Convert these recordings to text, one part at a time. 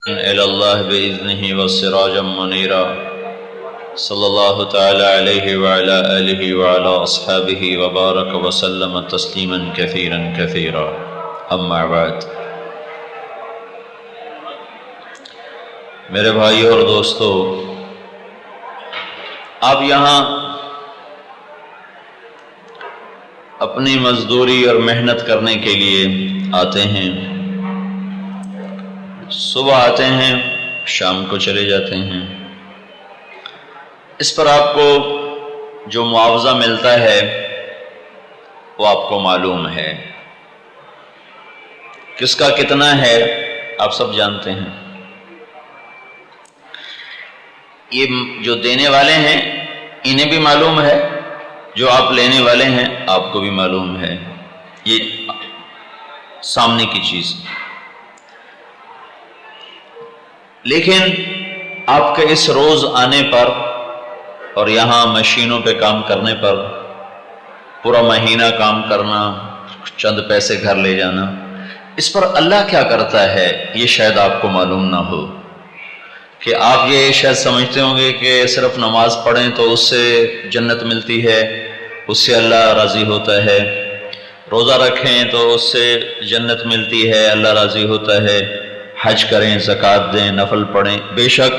إلى الله بإذنه وسراجا منيرا صلى الله تعالى عليه وعلى آله وعلى أصحابه وبارك وسلم تسليما كثيرا كثيرا أما بعد میرے بھائیو اور دوستو، آپ یہاں اپنی مزدوری اور محنت کرنے کے لیے آتے ہیں، صبح آتے ہیں، شام کو چلے جاتے ہیں۔ اس پر آپ کو جو معاوضہ ملتا ہے وہ آپ کو معلوم ہے، کس کا کتنا ہے آپ سب جانتے ہیں۔ یہ جو دینے والے ہیں انہیں بھی معلوم ہے، جو آپ لینے والے ہیں آپ کو بھی معلوم ہے، یہ سامنے کی چیز۔ لیکن آپ کے اس روز آنے پر اور یہاں مشینوں پہ کام کرنے پر پورا مہینہ کام کرنا، چند پیسے گھر لے جانا، اس پر اللہ کیا کرتا ہے یہ شاید آپ کو معلوم نہ ہو۔ کہ آپ یہ شاید سمجھتے ہوں گے کہ صرف نماز پڑھیں تو اس سے جنت ملتی ہے، اس سے اللہ راضی ہوتا ہے، روزہ رکھیں تو اس سے جنت ملتی ہے، اللہ راضی ہوتا ہے، حج کریں، زکوٰۃ دیں، نفل پڑھیں۔ بے شک،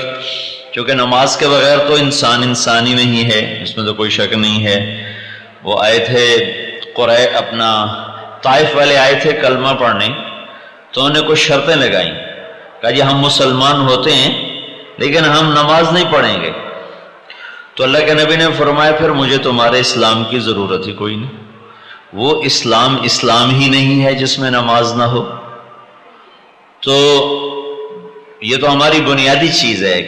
کیونکہ نماز کے بغیر تو انسان ہی نہیں ہے، اس میں تو کوئی شک نہیں ہے۔ وہ آئے تھے اپنا طائف والے آئے تھے کلمہ پڑھنے، تو انہوں نے کچھ شرطیں لگائیں، کہا جی ہم مسلمان ہوتے ہیں لیکن ہم نماز نہیں پڑھیں گے۔ تو اللہ کے نبی نے فرمایا پھر مجھے تمہارے اسلام کی ضرورت ہی کوئی نہیں۔ وہ اسلام ہی نہیں ہے جس میں نماز نہ ہو۔ تو یہ تو ہماری بنیادی چیز ہے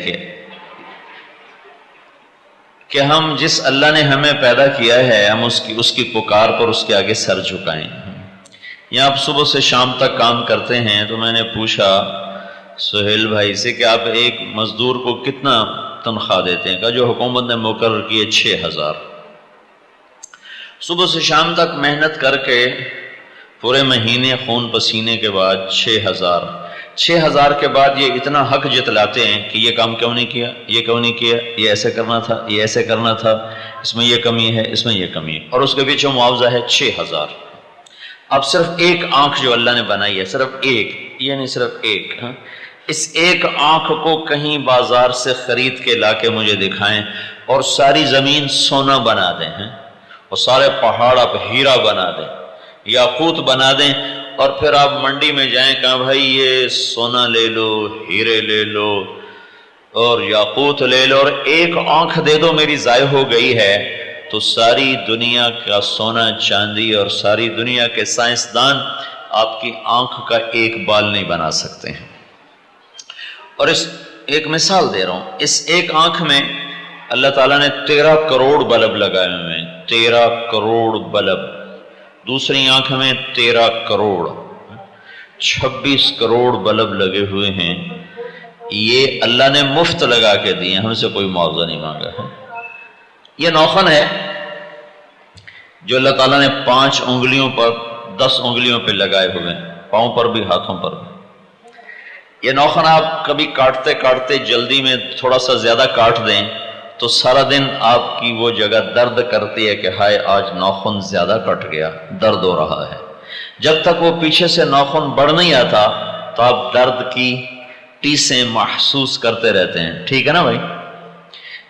کہ ہم جس اللہ نے ہمیں پیدا کیا ہے ہم اس کی پکار پر اس کے آگے سر جھکائیں۔ یہاں آپ صبح سے شام تک کام کرتے ہیں، تو میں نے پوچھا سہیل بھائی سے کہ آپ ایک مزدور کو کتنا تنخواہ دیتے ہیں؟ کہا جو حکومت نے مقرر کی ہے 6000۔ صبح سے شام تک محنت کر کے پورے مہینے خون پسینے کے بعد 6000 کے بعد یہ اتنا حق جتلاتے ہیں کہ یہ کام کیوں نہیں کیا، یہ کیوں نہیں کیا، یہ ایسے کرنا تھا، یہ ایسے کرنا تھا، اس میں یہ کمی ہے، اس میں یہ کمی ہے، اور اس کے پیچھے معاوضہ ہے 6000۔ اب صرف ایک آنکھ جو اللہ نے بنائی ہے، صرف ایک، یہ نہیں صرف ایک، اس ایک آنکھ کو کہیں بازار سے خرید کے لا کے مجھے دکھائیں اور ساری زمین سونا بنا دیں، اور سارے پہاڑ آپ ہیرا بنا دیں، یاقوت بنا دیں، اور پھر آپ منڈی میں جائیں، کہاں بھائی یہ سونا لے لو، ہیرے لے لو اور یاقوت لے لو، اور ایک آنکھ دے دو میری ضائع ہو گئی ہے، تو ساری دنیا کا سونا چاندی اور ساری دنیا کے سائنسدان آپ کی آنکھ کا ایک بال نہیں بنا سکتے ہیں۔ اور اس ایک مثال دے رہا ہوں، اس ایک آنکھ میں اللہ تعالیٰ نے 13 کروڑ بلب لگائے ہوئے ہیں، 13 کروڑ بلب۔ دوسری آنکھ میں 13 کروڑ، 26 کروڑ بلب لگے ہوئے ہیں۔ یہ اللہ نے مفت لگا کے دیے، ہم سے کوئی معاوضہ نہیں مانگا ہے۔ یہ نوخن ہے جو اللہ تعالیٰ نے 5 انگلیوں پر 10 انگلیوں پہ لگائے ہوئے ہیں، پاؤں پر بھی ہاتھوں پر بھی۔ یہ نوخن آپ کبھی کاٹتے کاٹتے جلدی میں تھوڑا سا زیادہ کاٹ دیں تو سارا دن آپ کی وہ جگہ درد کرتی ہے کہ ہائے آج نوخن زیادہ کٹ گیا، درد ہو رہا ہے۔ جب تک وہ پیچھے سے نوخن بڑھ نہیں آتا تو آپ درد کی ٹیسیں محسوس کرتے رہتے ہیں، ٹھیک ہے نا بھائی؟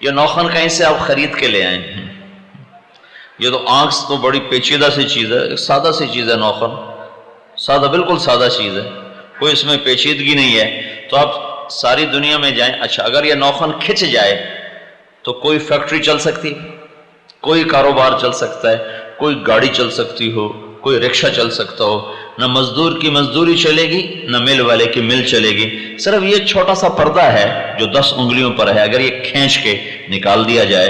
یہ نوخن کہیں سے آپ خرید کے لے آئے ہیں؟ یہ تو آنکھ تو بڑی پیچیدہ سی چیز ہے، سادہ سی چیز ہے نوخن، سادہ، بالکل سادہ چیز ہے، کوئی اس میں پیچیدگی نہیں ہے۔ تو آپ ساری دنیا میں جائیں، اچھا اگر یہ نوخن کھچ جائے تو کوئی فیکٹری چل سکتی، کوئی کاروبار چل سکتا ہے، کوئی گاڑی چل سکتی ہو، کوئی رکشہ چل سکتا ہو، نہ مزدور کی مزدوری چلے گی نہ مل والے کی مل چلے گی۔ صرف یہ چھوٹا سا پردہ ہے جو 10 انگلیوں پر ہے، اگر یہ کھینچ کے نکال دیا جائے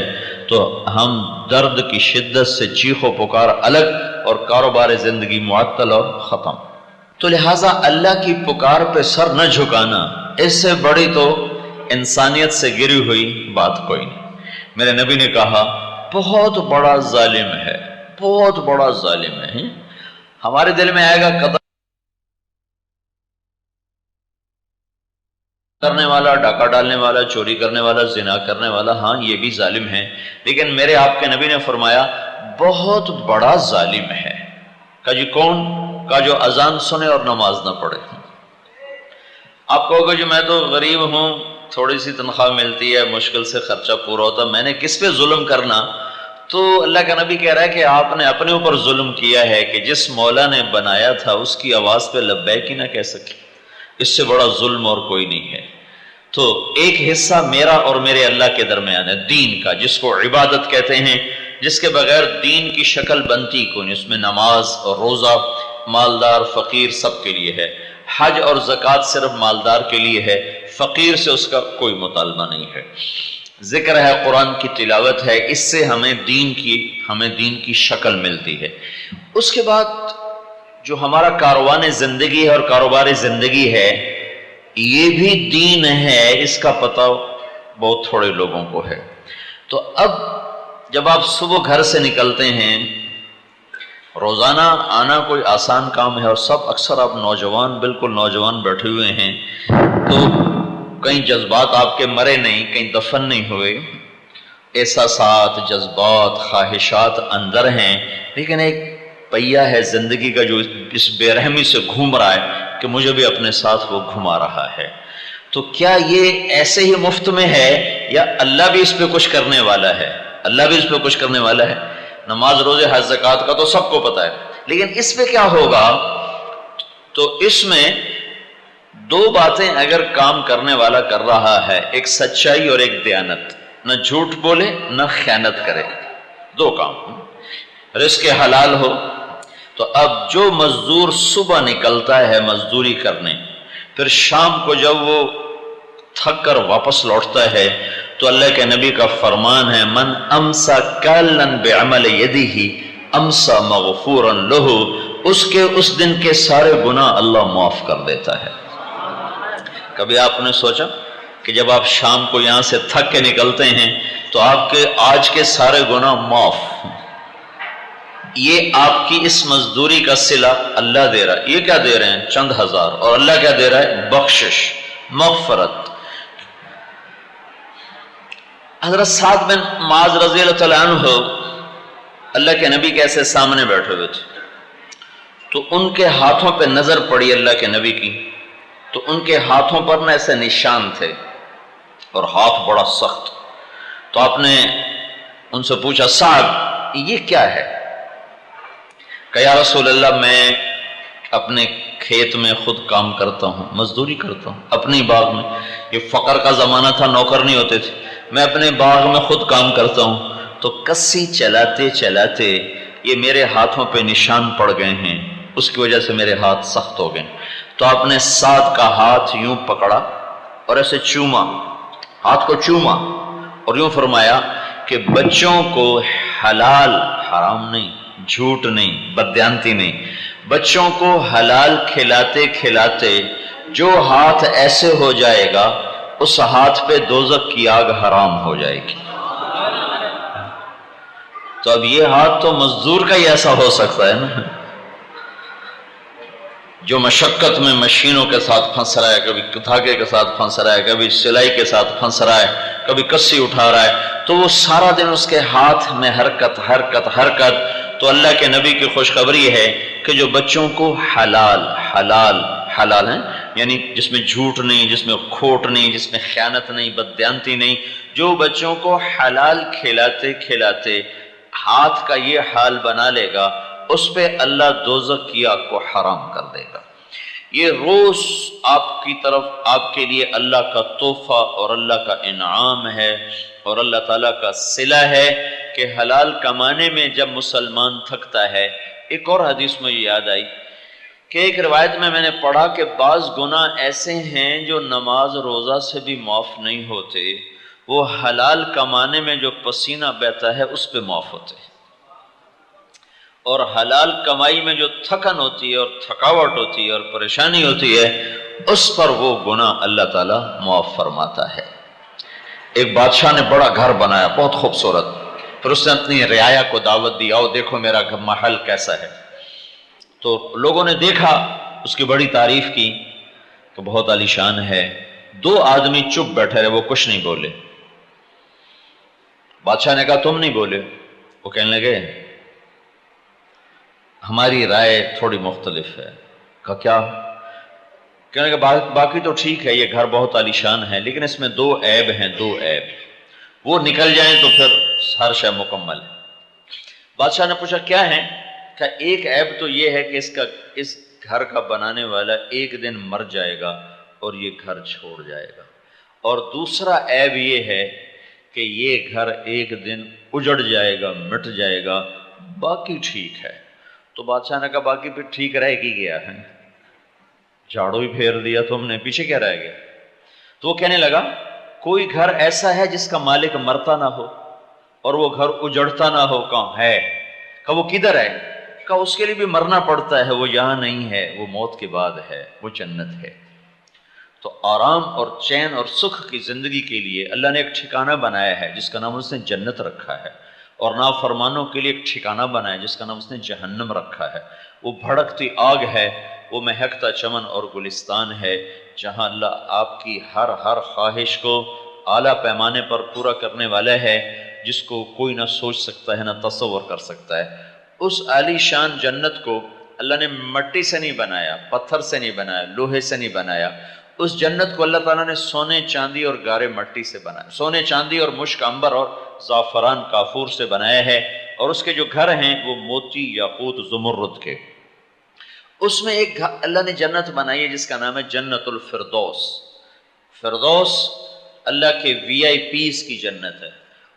تو ہم درد کی شدت سے چیخ و پکار الگ اور کاروبار زندگی معطل اور ختم۔ تو لہٰذا اللہ کی پکار پہ سر نہ جھکانا، اس سے بڑی تو انسانیت سے گری ہوئی بات کوئی نہیں۔ میرے نبی نے کہا بہت بڑا ظالم ہے، بہت بڑا ظالم ہے۔ ہمارے دل میں آئے گا قدر کرنے والا، ڈاکہ ڈالنے والا، چوری کرنے والا، زنا کرنے والا، ہاں یہ بھی ظالم ہے، لیکن میرے آپ کے نبی نے فرمایا بہت بڑا ظالم ہے۔ کہا جی کون؟ کہا جو اذان سنے اور نماز نہ پڑھے۔ آپ کہو گے جو میں تو غریب ہوں، تھوڑی سی تنخواہ ملتی ہے، مشکل سے خرچہ پورا ہوتا، میں نے کس پہ ظلم کرنا؟ تو اللہ کا نبی کہہ رہا ہے کہ آپ نے اپنے اوپر ظلم کیا ہے کہ جس مولا نے بنایا تھا اس کی آواز پہ لبیک ہی نہ کہہ سکے، اس سے بڑا ظلم اور کوئی نہیں ہے۔ تو ایک حصہ میرا اور میرے اللہ کے درمیان ہے دین کا، جس کو عبادت کہتے ہیں، جس کے بغیر دین کی شکل بنتی کوئی نہیں۔ اس میں نماز اور روزہ مالدار فقیر سب کے لیے ہے، حج اور زکوٰۃ صرف مالدار کے لیے ہے، فقیر سے اس کا کوئی مطالبہ نہیں ہے۔ ذکر ہے، قرآن کی تلاوت ہے، اس سے ہمیں دین کی شکل ملتی ہے۔ اس کے بعد جو ہمارا کاروان زندگی ہے اور کاروبار زندگی ہے، یہ بھی دین ہے، اس کا پتہ بہت تھوڑے لوگوں کو ہے۔ تو اب جب آپ صبح گھر سے نکلتے ہیں، روزانہ آنا کوئی آسان کام ہے، اور سب اکثر آپ نوجوان، بالکل نوجوان بیٹھے ہوئے ہیں، تو کئی جذبات آپ کے مرے نہیں، کہیں دفن نہیں ہوئے، احساسات، جذبات، خواہشات اندر ہیں، لیکن ایک پہیہ ہے زندگی کا جو اس بے رحمی سے گھوم رہا ہے کہ مجھے بھی اپنے ساتھ وہ گھما رہا ہے۔ تو کیا یہ ایسے ہی مفت میں ہے یا اللہ بھی اس پہ کچھ کرنے والا ہے؟ اللہ بھی اس پہ کچھ کرنے والا ہے۔ نماز، روزے، حج، زکوٰۃ کا تو سب کو پتہ ہے، لیکن اس پہ کیا ہوگا؟ تو اس میں دو باتیں اگر کام کرنے والا کر رہا ہے، ایک سچائی اور ایک دیانت، نہ جھوٹ بولے نہ خیانت کرے، دو کام، رزق حلال ہو۔ تو اب جو مزدور صبح نکلتا ہے مزدوری کرنے، پھر شام کو جب وہ تھک کر واپس لوٹتا ہے، تو اللہ کے نبی کا فرمان ہے من امسا کالن بعمل یدہ امسا مغفورا لہ، اس کے اس دن کے سارے گناہ اللہ معاف کر دیتا ہے۔ کبھی آپ نے سوچا کہ جب آپ شام کو یہاں سے تھک کے نکلتے ہیں تو آپ کے آج کے سارے گناہ معاف؟ یہ آپ کی اس مزدوری کا صلہ اللہ دے رہا ہے۔ یہ کیا دے رہے ہیں؟ چند ہزار، اور اللہ کیا دے رہا ہے؟ بخشش، مغفرت۔ حضرت سعد بن معاذ رضی اللہ تعالیٰ عنہ اللہ کے نبی کے ایسے سامنے بیٹھے ہوئے تھے، تو ان کے ہاتھوں پہ نظر پڑی اللہ کے نبی کی، تو ان کے ہاتھوں پر نہ ایسے نشان تھے اور ہاتھ بڑا سخت۔ تو آپ نے ان سے پوچھا سعد یہ کیا ہے؟ کہ یا رسول اللہ میں اپنے کھیت میں خود کام کرتا ہوں، مزدوری کرتا ہوں اپنی باغ میں، یہ فقر کا زمانہ تھا، نوکر نہیں ہوتے تھے، میں اپنے باغ میں خود کام کرتا ہوں، تو کسی چلاتے چلاتے یہ میرے ہاتھوں پہ نشان پڑ گئے ہیں، اس کی وجہ سے میرے ہاتھ سخت ہو گئے۔ تو آپ نے سعد کا ہاتھ یوں پکڑا اور ایسے چوما، ہاتھ کو چوما، اور یوں فرمایا کہ بچوں کو حلال، حرام نہیں، جھوٹ نہیں، بددیانتی نہیں، بچوں کو حلال کھلاتے کھلاتے جو ہاتھ ایسے ہو جائے گا اس ہاتھ پہ دوزخ کی آگ حرام ہو جائے گی۔ تو اب یہ ہاتھ تو مزدور کا ہی ایسا ہو سکتا ہے نا، جو مشقت میں مشینوں کے ساتھ پھنس رہا ہے، کبھی دھاگے کے ساتھ پھنس رہا ہے، کبھی سلائی کے ساتھ پھنس رہا ہے، کبھی کسی اٹھا رہا ہے، تو وہ سارا دن اس کے ہاتھ میں حرکت حرکت حرکت۔ تو اللہ کے نبی کی خوشخبری ہے کہ جو بچوں کو حلال حلال حلال ہیں، یعنی جس میں جھوٹ نہیں، جس میں کھوٹ نہیں، جس میں خیانت نہیں، بددیانتی نہیں، جو بچوں کو حلال کھلاتے کھلاتے ہاتھ کا یہ حال بنا لے گا، اس پہ اللہ دوزخ کی آگ کو حرام کر دے گا۔ یہ روز آپ کی طرف، آپ کے لیے اللہ کا تحفہ اور اللہ کا انعام ہے اور اللہ تعالیٰ کا صلہ ہے کہ حلال کمانے میں جب مسلمان تھکتا ہے۔ ایک اور حدیث مجھے یاد آئی کہ ایک روایت میں نے پڑھا کہ بعض گناہ ایسے ہیں جو نماز روزہ سے بھی معاف نہیں ہوتے، وہ حلال کمانے میں جو پسینہ بہتا ہے اس پہ معاف ہوتے ہیں، اور حلال کمائی میں جو تھکن ہوتی ہے اور تھکاوٹ ہوتی ہے اور پریشانی ہوتی ہے اس پر وہ گناہ اللہ تعالیٰ معاف فرماتا ہے۔ ایک بادشاہ نے بڑا گھر بنایا بہت خوبصورت، پھر اس نے اپنی رعایا کو دعوت دی، آؤ دیکھو میرا محل کیسا ہے۔ تو لوگوں نے دیکھا، اس کی بڑی تعریف کی کہ بہت عالیشان ہے، دو آدمی چپ بیٹھے رہے، وہ کچھ نہیں بولے۔ بادشاہ نے کہا تم نہیں بولے؟ وہ کہنے لگے ہماری رائے تھوڑی مختلف ہے۔ کہا کیا؟ کہنے لگا باقی تو ٹھیک ہے، یہ گھر بہت عالیشان ہے، لیکن اس میں دو عیب ہیں، دو عیب، وہ نکل جائیں تو پھر ہر شے مکمل ہے۔ بادشاہ نے پوچھا کیا ہے؟ کہ ایک عیب تو یہ ہے کہ اس گھر کا بنانے والا ایک دن مر جائے گا اور یہ گھر چھوڑ جائے گا، اور دوسرا عیب یہ ہے کہ یہ گھر ایک دن اجڑ جائے گا، مٹ جائے گا، باقی ٹھیک ہے۔ تو بادشاہ نے کہا باقی پھر ٹھیک رہ کی گیا ہے، جھاڑو ہی پھیر دیا تم نے، پیچھے کیا رہ گیا؟ تو وہ کہنے لگا کوئی گھر ایسا ہے جس کا مالک مرتا نہ ہو اور وہ گھر اجڑتا نہ ہو؟ کہاں ہے؟ کہ وہ کدھر ہے؟ کہ اس کے لیے بھی مرنا پڑتا ہے، وہ یہاں نہیں ہے، وہ موت کے بعد ہے، وہ جنت ہے۔ تو آرام اور چین اور سکھ کی زندگی کے لیے اللہ نے ایک ٹھکانہ بنایا ہے جس کا نام اس نے جنت رکھا ہے، اور نافرمانوں کے لیے ایک ٹھکانہ بنایا جس کا نام اس نے جہنم رکھا ہے۔ وہ بھڑکتی آگ ہے، وہ مہکتا چمن اور گلستان ہے، جہاں اللہ آپ کی ہر خواہش کو اعلیٰ پیمانے پر پورا کرنے والا ہے، جس کو کوئی نہ سوچ سکتا ہے، نہ تصور کر سکتا ہے۔ اس عالی شان جنت کو اللہ نے مٹی سے نہیں بنایا، پتھر سے نہیں بنایا، لوہے سے نہیں بنایا۔ اس جنت کو اللہ تعالیٰ نے سونے چاندی اور گارے مٹی سے بنایا، سونے چاندی اور مشک عنبر اور زعفران کافور سے بنایا ہے، اور اس کے جو گھر ہیں وہ موتی یاقوت زمرد کے۔ اس میں ایک اللہ نے جنت بنائی ہے جس کا نام ہے جنت الفردوس۔ فردوس اللہ کے وی آئی پیز کی جنت ہے،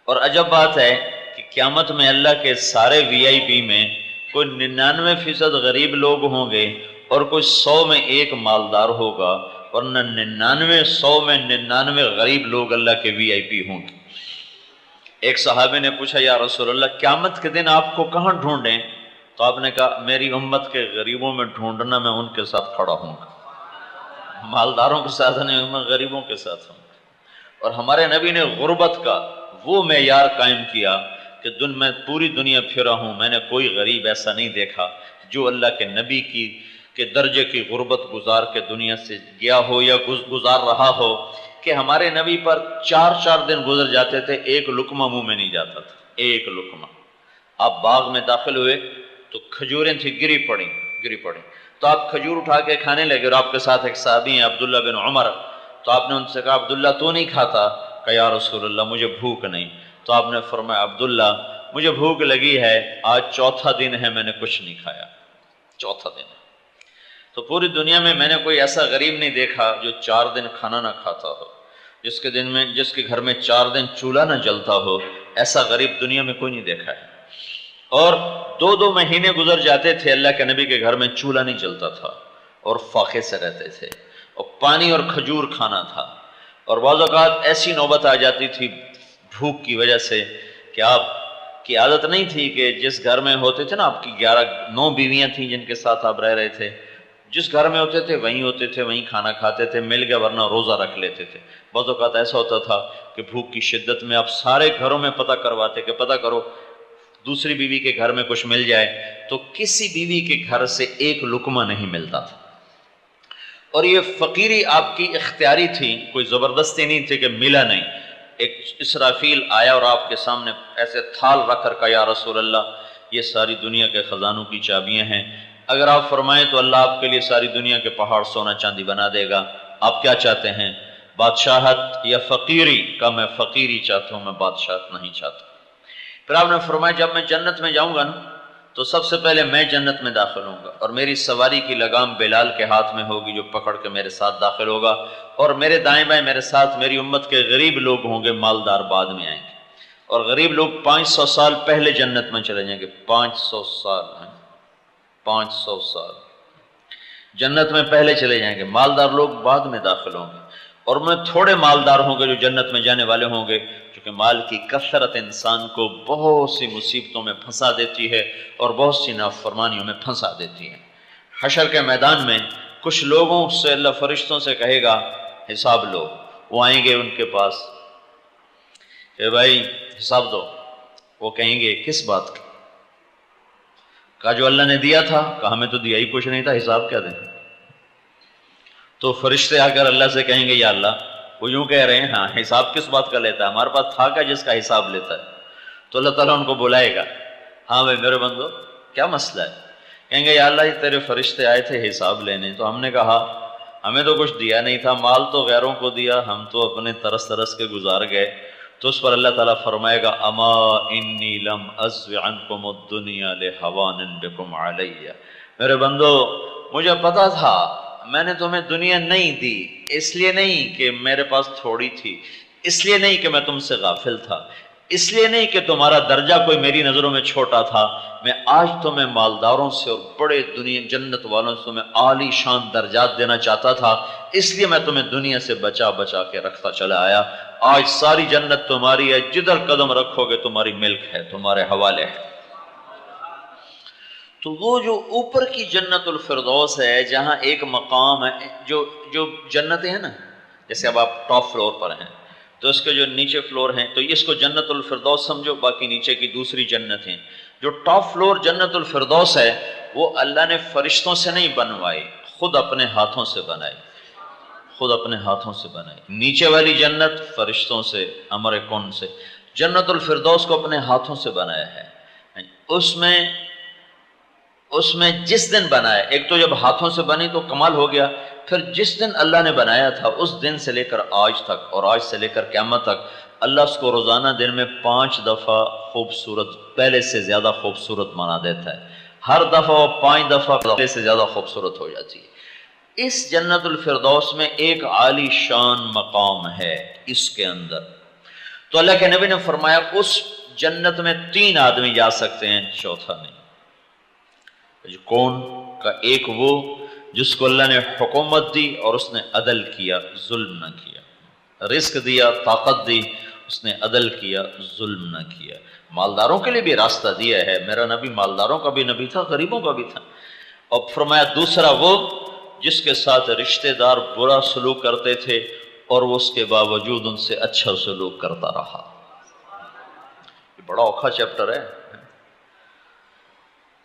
اور عجب بات ہے کہ قیامت میں اللہ کے سارے وی آئی پی میں کوئی 99% غریب لوگ ہوں گے اور کوئی 100 میں ایک مالدار ہوگا، ورنہ 99 میں 99 غریب لوگ اللہ کے وی آئی پی ہوں گے۔ ایک صحابی نے پوچھا یا رسول اللہ قیامت کے دن آپ کو کہاں ڈھونڈیں؟ تو آپ نے کہا میری امت کے غریبوں میں ڈھونڈنا، میں ان کے ساتھ کھڑا ہوں گا، مالداروں کے ساتھ نہیں، میں غریبوں کے ساتھ ہوں۔ اور ہمارے نبی نے غربت کا وہ معیار قائم کیا کہ میں پوری دنیا پھرا ہوں، میں نے کوئی غریب ایسا نہیں دیکھا جو اللہ کے نبی کے درجے کی غربت گزار کے دنیا سے گیا ہو یا گزار رہا ہو، کہ ہمارے نبی پر 4 دن گزر جاتے تھے، ایک لقمہ منہ میں نہیں جاتا تھا، ایک لقمہ۔ آپ باغ میں داخل ہوئے تو کھجوریں تھی گری پڑی، تو آپ کھجور اٹھا کے کھانے لگے، اور آپ کے ساتھ ایک صحابی ہیں عبداللہ بن عمر، تو آپ نے ان سے کہا عبداللہ تو نہیں کھاتا؟ کہ یا رسول اللہ مجھے بھوک نہیں۔ تو آپ نے فرمایا عبداللہ مجھے بھوک لگی ہے، آج 4تھا دن ہے میں نے کچھ نہیں کھایا، 4تھا دن ہے۔ تو پوری دنیا میں میں نے کوئی ایسا غریب نہیں دیکھا جو 4 دن کھانا نہ کھاتا ہو، جس کے گھر میں 4 دن چولہا نہ جلتا ہو، ایسا غریب دنیا میں کوئی نہیں دیکھا ہے۔ اور 2 مہینے گزر جاتے تھے اللہ کے نبی کے گھر میں چولہا نہیں جلتا تھا، اور فاقے سے رہتے تھے، اور پانی اور کھجور کھانا تھا۔ اور بعض اوقات ایسی نوبت آ جاتی تھی بھوک کی وجہ سے کہ آپ کی عادت نہیں تھی کہ جس گھر میں ہوتے تھے نا، آپ کی 9 بیویاں تھیں جن کے ساتھ آپ رہ رہے تھے، جس گھر میں ہوتے تھے وہیں کھانا کھاتے تھے، مل گیا ورنہ روزہ رکھ لیتے تھے۔ بعض اوقات ایسا ہوتا تھا کہ بھوک کی شدت میں آپ سارے گھروں میں پتہ کرواتے کہ پتہ کرو دوسری بیوی کے گھر میں کچھ مل جائے، تو کسی بیوی کے گھر سے ایک لقمہ نہیں ملتا تھا۔ اور یہ فقیری آپ کی اختیاری تھی، کوئی زبردستی نہیں تھی کہ ملا نہیں۔ ایک اسرافیل آیا اور آپ کے سامنے ایسے تھال رکھ کر کہا یا رسول اللہ یہ ساری دنیا کے خزانوں کی چابیاں ہیں، اگر آپ فرمائیں تو اللہ آپ کے لیے ساری دنیا کے پہاڑ سونا چاندی بنا دے گا، آپ کیا چاہتے ہیں، بادشاہت یا فقیری؟ کا میں فقیری چاہتا ہوں، میں بادشاہت نہیں چاہتا۔ پھر آپ نے فرمایا جب میں جنت میں جاؤں گا نا تو سب سے پہلے میں جنت میں داخل ہوں گا، اور میری سواری کی لگام بلال کے ہاتھ میں ہوگی جو پکڑ کے میرے ساتھ داخل ہوگا، اور میرے دائیں بائیں میرے ساتھ میری امت کے غریب لوگ ہوں گے، مالدار بعد میں آئیں گے، اور غریب لوگ 500 سال پہلے جنت میں چلے جائیں گے۔ 500 سال ہیں، 500 سال جنت میں پہلے چلے جائیں گے، مالدار لوگ بعد میں داخل ہوں گے، اور میں تھوڑے مالدار ہوں گے جو جنت میں جانے والے ہوں گے، کیونکہ مال کی کثرت انسان کو بہت سی مصیبتوں میں پھنسا دیتی ہے اور بہت سی نافرمانیوں میں پھنسا دیتی ہے۔ حشر کے میدان میں کچھ لوگوں سے اللہ فرشتوں سے کہے گا حساب لو، وہ آئیں گے ان کے پاس کہ بھائی حساب دو، وہ کہیں گے کس بات کا؟ کہا جو اللہ نے دیا تھا۔ کہا ہمیں تو دیا ہی کچھ نہیں تھا، حساب کیا دیں؟ تو فرشتے آ کر اللہ سے کہیں گے یا اللہ وہ یوں کہہ رہے ہیں ہاں حساب کس بات کا لیتا ہے، ہمارے پاس تھا کیا جس کا حساب لیتا ہے؟ تو اللہ تعالیٰ ان کو بلائے گا، ہاں بھائی میرے بندو کیا مسئلہ ہے؟ کہیں گے یا اللہ یہ تیرے فرشتے آئے تھے حساب لینے، تو ہم نے کہا ہمیں تو کچھ دیا نہیں تھا، مال تو غیروں کو دیا، ہم تو اپنے ترس ترس کے گزار گئے۔ تو اس پر اللہ تعالیٰ فرمائے گا اما انی لم ازو عنکم الدنیا لہوان بکم علی، میرے بندو مجھے پتا تھا میں نے تمہیں دنیا نہیں دی، اس لیے نہیں کہ میرے پاس تھوڑی تھی، اس لیے نہیں کہ میں تم سے غافل تھا، اس لیے نہیں کہ تمہارا درجہ کوئی میری نظروں میں چھوٹا تھا، میں آج تمہیں مالداروں سے اور بڑے دنیا جنت والوں سے تمہیں عالی شان درجات دینا چاہتا تھا، اس لیے میں تمہیں دنیا سے بچا بچا کے رکھتا چلا آیا۔ آج ساری جنت تمہاری ہے، جدھر قدم رکھو گے تمہاری ملک ہے، تمہارے حوالے ہے۔ تو وہ جو اوپر کی جنت الفردوس ہے جہاں ایک مقام ہے، جو جنتیں ہیں نا، جیسے اب آپ ٹاپ فلور پر ہیں تو اس کے جو نیچے فلور ہیں تو اس کو جنت الفردوس سمجھو، باقی نیچے کی دوسری جنت ہیں۔ جو ٹاپ فلور جنت الفردوس ہے وہ اللہ نے فرشتوں سے نہیں بنوائی، خود اپنے ہاتھوں سے بنائی، خود اپنے ہاتھوں سے بنائی۔ نیچے والی جنت فرشتوں سے، امر کن سے، جنت الفردوس کو اپنے ہاتھوں سے بنایا ہے۔ اس میں جس دن بنایا، ایک تو جب ہاتھوں سے بنی تو کمال ہو گیا، پھر جس دن اللہ نے بنایا تھا اس دن سے لے کر آج تک اور آج سے لے کر قیامت تک اللہ اس کو روزانہ دن میں 5 دفعہ خوبصورت، پہلے سے زیادہ خوبصورت بنا دیتا ہے، ہر دفعہ وہ 5 دفعہ پہلے سے زیادہ خوبصورت ہو جاتی ہے۔ اس جنت الفردوس میں ایک عالی شان مقام ہے اس کے اندر۔ تو اللہ کے نبی نے فرمایا اس جنت میں 3 آدمی جا سکتے ہیں، چوتھا نہیں۔ کون کا؟ ایک وہ جس کو اللہ نے حکومت دی اور اس نے عدل کیا، ظلم نہ کیا، رزق دیا، طاقت دی، اس نے عدل کیا، ظلم نہ کیا۔ مالداروں کے لیے بھی راستہ دیا ہے، میرا نبی مالداروں کا بھی نبی تھا، غریبوں کا بھی تھا۔ اور فرمایا دوسرا وہ جس کے ساتھ رشتہ دار برا سلوک کرتے تھے اور وہ اس کے باوجود ان سے اچھا سلوک کرتا رہا۔ یہ بڑا اوکھا چیپٹر ہے،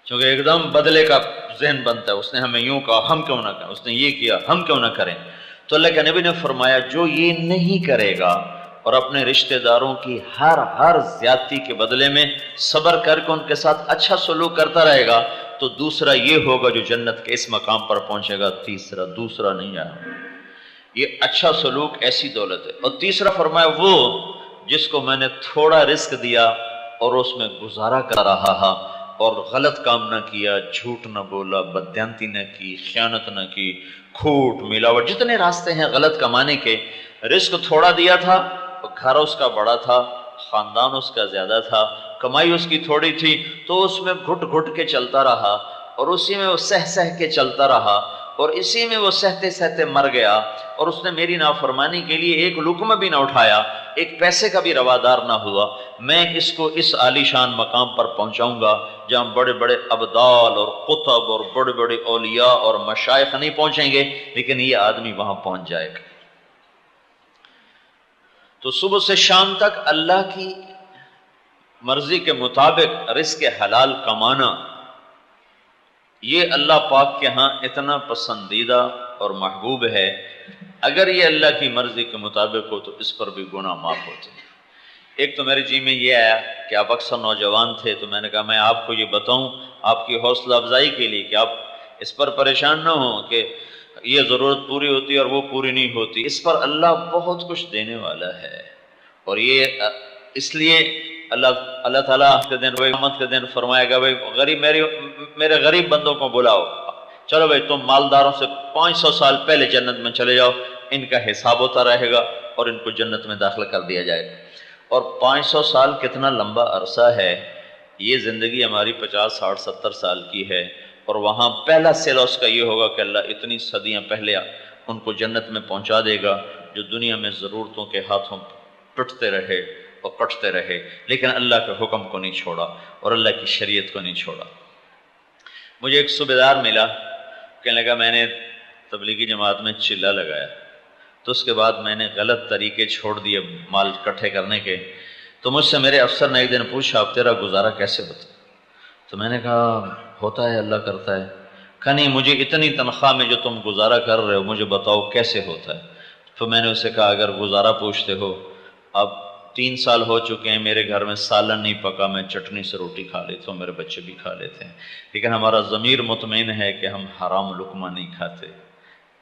کیونکہ ایک دم بدلے کا ذہن بنتا ہے، اس نے ہمیں یوں کہا ہم کیوں نہ کریں، اس نے یہ کیا ہم کیوں نہ کریں۔ تو اللہ کے نبی نے فرمایا جو یہ نہیں کرے گا اور اپنے رشتہ داروں کی ہر زیادتی کے بدلے میں صبر کر کے ان کے ساتھ اچھا سلوک کرتا رہے گا تو دوسرا یہ ہوگا جو جنت کے اس مقام پر پہنچے گا۔ تیسرا دوسرا نہیں آیا، یہ اچھا سلوک ایسی دولت ہے۔ اور تیسرا فرمایا وہ جس کو میں نے تھوڑا رزق دیا اور اس میں گزارا کر رہا اور غلط کام نہ کیا، جھوٹ نہ بولا، بددیانتی نہ کی، خیانت نہ کی، کھوٹ ملاوٹ، جتنے راستے ہیں غلط کمانے کے، رزق تھوڑا دیا تھا، گھر اس کا بڑا تھا، خاندان اس کا زیادہ تھا، کمائی اس کی تھوڑی تھی، تو اس میں گھٹ گھٹ کے چلتا رہا اور اسی میں وہ سہ کے چلتا رہا اور اسی میں وہ سہتے سہتے مر گیا، اور اس نے میری نافرمانی کے لیے ایک لقمہ بھی نہ اٹھایا، ایک پیسے کا بھی روادار نہ ہوا۔ میں اس کو اس عالی شان مقام پر پہنچاؤں گا جہاں بڑے بڑے ابدال اور قطب اور بڑے بڑے اولیاء اور مشائخ نہیں پہنچیں گے، لیکن یہ آدمی وہاں پہنچ جائے گا۔ تو صبح سے شام تک اللہ کی مرضی کے مطابق رزق حلال کمانا، یہ اللہ پاک کے ہاں اتنا پسندیدہ اور محبوب ہے۔ اگر یہ اللہ کی مرضی کے مطابق ہو تو اس پر بھی گناہ معاف ہوتے ہیں۔ ایک تو میرے جی میں یہ آیا کہ آپ اکثر نوجوان تھے، تو میں نے کہا میں آپ کو یہ بتاؤں آپ کی حوصلہ افزائی کے لیے کہ آپ اس پر پریشان نہ ہوں کہ یہ ضرورت پوری ہوتی ہے اور وہ پوری نہیں ہوتی۔ اس پر اللہ بہت کچھ دینے والا ہے، اور یہ اس لیے اللہ تعالیٰ کے دن قیامت کے دن فرمائے گا بھائی غریب میرے غریب بندوں کو بلاؤ، چلو بھائی تم مالداروں سے 500 سال پہلے جنت میں چلے جاؤ، ان کا حساب ہوتا رہے گا اور ان کو جنت میں داخل کر دیا جائے گا۔ اور 500 سال کتنا لمبا عرصہ ہے، یہ زندگی ہماری 50 60 70 سال کی ہے، اور وہاں پہلا صلہ اس کا یہ ہوگا کہ اللہ اتنی صدیاں پہلے ان کو جنت میں پہنچا دے گا جو دنیا میں ضرورتوں کے ہاتھوں ٹوٹتے رہے اور کٹتے رہے، لیکن اللہ کے حکم کو نہیں چھوڑا اور اللہ کی شریعت کو نہیں چھوڑا۔ مجھے ایک صوبے دار ملا، کہنے لگا میں نے تبلیغی جماعت میں چلہ لگایا، تو اس کے بعد میں نے غلط طریقے چھوڑ دیے مال اکٹھے کرنے کے، تو مجھ سے میرے افسر نے ایک دن پوچھا اب تیرا گزارا کیسے ہوتا؟ تو میں نے کہا ہوتا ہے اللہ کرتا ہے۔ کہا نہیں مجھے اتنی تنخواہ میں جو تم گزارا کر رہے ہو مجھے بتاؤ کیسے ہوتا ہے. تو میں نے اسے کہا اگر گزارا پوچھتے ہو، اب 3 سال ہو چکے ہیں میرے گھر میں سالن نہیں پکا، میں چٹنی سے روٹی کھا لیتا ہوں، میرے بچے بھی کھا لیتے ہیں، لیکن ہمارا ضمیر مطمئن ہے کہ ہم حرام لقمہ نہیں کھاتے،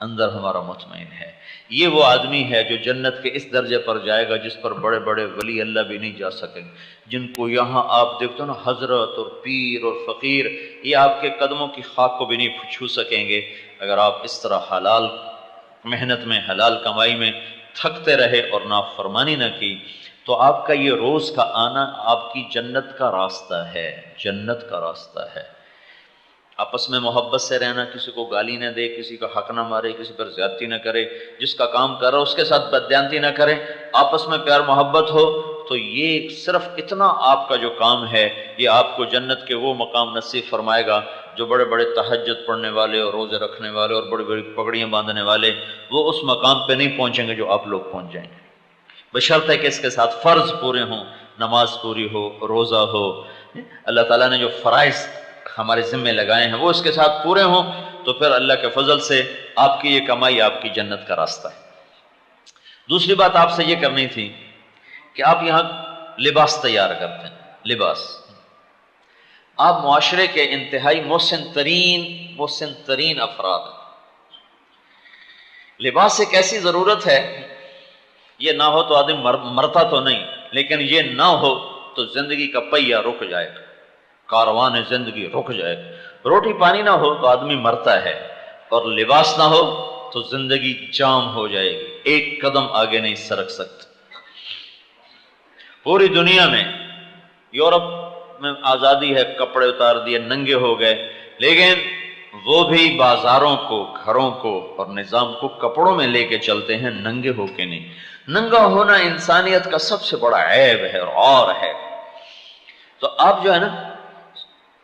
اندر ہمارا مطمئن ہے. یہ وہ آدمی ہے جو جنت کے اس درجے پر جائے گا جس پر بڑے بڑے ولی اللہ بھی نہیں جا سکیں، جن کو یہاں آپ دیکھتے ہو نا حضرت اور پیر اور فقیر، یہ آپ کے قدموں کی خاک کو بھی نہیں چھو سکیں گے اگر آپ اس طرح حلال محنت میں، حلال کمائی میں تھکتے رہے اور نافرمانی نہ کی. تو آپ کا یہ روز کا آنا آپ کی جنت کا راستہ ہے، جنت کا راستہ ہے. آپس میں محبت سے رہنا، کسی کو گالی نہ دے، کسی کا حق نہ مارے، کسی پر زیادتی نہ کرے، جس کا کام کر رہا ہے اس کے ساتھ بددیانتی نہ کرے، آپس میں پیار محبت ہو. تو یہ صرف اتنا آپ کا جو کام ہے یہ آپ کو جنت کے وہ مقام نصیب فرمائے گا جو بڑے بڑے تہجد پڑھنے والے اور روزے رکھنے والے اور بڑی بڑی پگڑیاں باندھنے والے وہ اس مقام پہ نہیں پہنچیں گے جو آپ لوگ پہنچ جائیں گے، بشرط کہ اس کے ساتھ فرض پورے ہوں، نماز پوری ہو، روزہ ہو، اللہ تعالیٰ نے جو فرائض ہمارے ذمے لگائے ہیں وہ اس کے ساتھ پورے ہوں، تو پھر اللہ کے فضل سے آپ کی یہ کمائی آپ کی جنت کا راستہ ہے. دوسری بات آپ سے یہ کرنی تھی کہ آپ یہاں لباس تیار کرتے ہیں، لباس آپ معاشرے کے انتہائی محسن ترین افراد ہیں. لباس ایک ایسی ضرورت ہے، یہ نہ ہو تو آدمی مرتا تو نہیں، لیکن یہ نہ ہو تو زندگی کا پہیہ رک جائے گا، کاروان زندگی رک جائے گا. روٹی پانی نہ ہو تو آدمی مرتا ہے، اور لباس نہ ہو تو زندگی جام ہو جائے گی، ایک قدم آگے نہیں سرک سکتے. پوری دنیا میں یورپ میں آزادی ہے، کپڑے اتار دیے، ننگے ہو گئے، لیکن وہ بھی بازاروں کو، گھروں کو اور نظام کو کپڑوں میں لے کے چلتے ہیں، ننگے ہو کے نہیں. ننگا ہونا انسانیت کا سب سے بڑا عیب ہے اور ہے. تو آپ جو ہے نا